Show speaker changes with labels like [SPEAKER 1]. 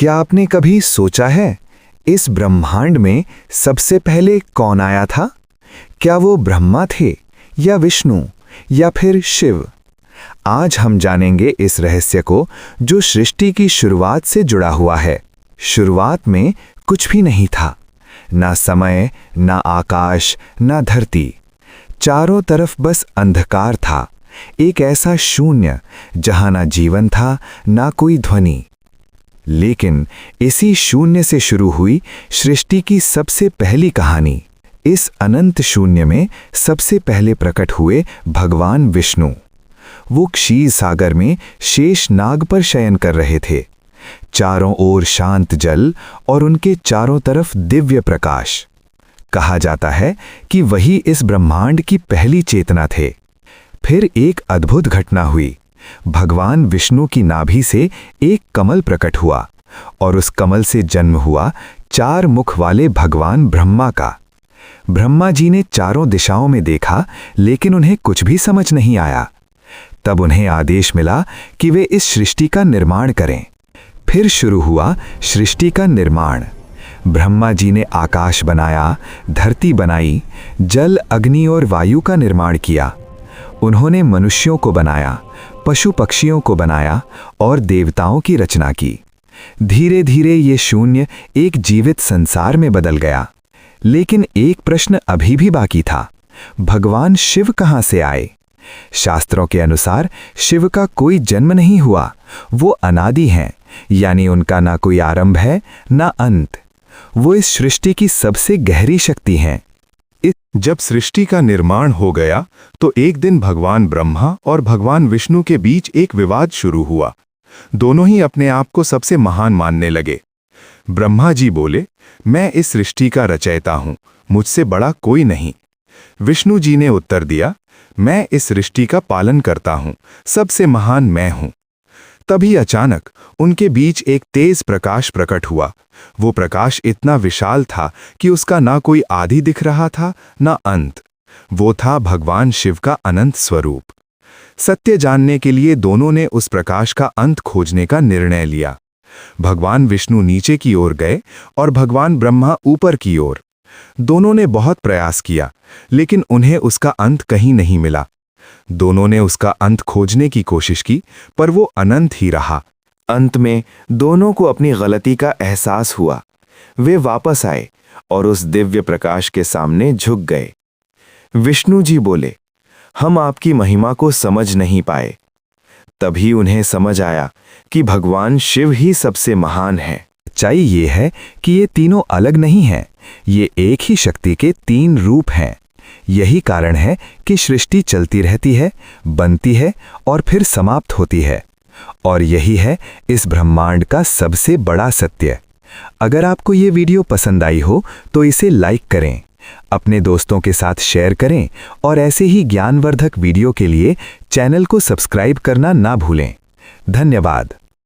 [SPEAKER 1] क्या आपने कभी सोचा है, इस ब्रह्मांड में सबसे पहले कौन आया था? क्या वो ब्रह्मा थे, या विष्णु, या फिर शिव? आज हम जानेंगे इस रहस्य को जो सृष्टि की शुरुआत से जुड़ा हुआ है। शुरुआत में कुछ भी नहीं था, ना समय, ना आकाश, ना धरती। चारों तरफ बस अंधकार था, एक ऐसा शून्य जहां ना जीवन था, ना कोई ध्वनि। लेकिन इसी शून्य से शुरू हुई सृष्टि की सबसे पहली कहानी। इस अनंत शून्य में सबसे पहले प्रकट हुए भगवान विष्णु। वो क्षीर सागर में शेष नाग पर शयन कर रहे थे। चारों ओर शांत जल और उनके चारों तरफ दिव्य प्रकाश। कहा जाता है कि वही इस ब्रह्मांड की पहली चेतना थे। फिर एक अद्भुत घटना हुई। भगवान विष्णु की नाभि से एक कमल प्रकट हुआ और उस कमल से जन्म हुआ 4 मुख वाले भगवान ब्रह्मा का। ब्रह्मा जी ने चारों दिशाओं में देखा, लेकिन उन्हें कुछ भी समझ नहीं आया। तब उन्हें आदेश मिला कि वे इस सृष्टि का निर्माण करें। फिर शुरू हुआ सृष्टि का निर्माण। ब्रह्मा जी ने आकाश बनाया, धरती बनाई, जल, अग्नि और वायु का निर्माण किया। उन्होंने मनुष्यों को बनाया, पशु पक्षियों को बनाया और देवताओं की रचना की। धीरे धीरे ये शून्य एक जीवित संसार में बदल गया। लेकिन एक प्रश्न अभी भी बाकी था, भगवान शिव कहाँ से आए? शास्त्रों के अनुसार शिव का कोई जन्म नहीं हुआ, वो अनादि हैं, यानी उनका ना कोई आरंभ है ना अंत। वो इस सृष्टि की सबसे गहरी शक्ति हैं।
[SPEAKER 2] जब सृष्टि का निर्माण हो गया तो एक दिन भगवान ब्रह्मा और भगवान विष्णु के बीच एक विवाद शुरू हुआ। दोनों ही अपने आप को सबसे महान मानने लगे। ब्रह्मा जी बोले, मैं इस सृष्टि का रचयिता हूं, मुझसे बड़ा कोई नहीं। विष्णु जी ने उत्तर दिया, मैं इस सृष्टि का पालन करता हूं, सबसे महान मैं हूं। तभी अचानक उनके बीच एक तेज प्रकाश प्रकट हुआ। वो प्रकाश इतना विशाल था कि उसका ना कोई आदि दिख रहा था, ना अंत। वो था भगवान शिव का अनंत स्वरूप। सत्य जानने के लिए दोनों ने उस प्रकाश का अंत खोजने का निर्णय लिया। भगवान विष्णु नीचे की ओर गए और भगवान ब्रह्मा ऊपर की ओर। दोनों ने बहुत प्रयास किया, लेकिन उन्हें उसका अंत कहीं नहीं मिला। दोनों ने उसका अंत खोजने की कोशिश की, पर वो अनंत ही रहा।
[SPEAKER 1] अंत में दोनों को अपनी गलती का एहसास हुआ। वे वापस आए और उस दिव्य प्रकाश के सामने झुक गए। विष्णु जी बोले, हम आपकी महिमा को समझ नहीं पाए। तभी उन्हें समझ आया कि भगवान शिव ही सबसे महान है। सच्चाई ये है कि ये तीनों अलग नहीं हैं, ये एक ही शक्ति के 3 रूप हैं। यही कारण है कि सृष्टि चलती रहती है, बनती है और फिर समाप्त होती है। और यही है इस ब्रह्मांड का सबसे बड़ा सत्य। अगर आपको ये वीडियो पसंद आई हो तो इसे लाइक करें, अपने दोस्तों के साथ शेयर करें और ऐसे ही ज्ञानवर्धक वीडियो के लिए चैनल को सब्सक्राइब करना ना भूलें। धन्यवाद।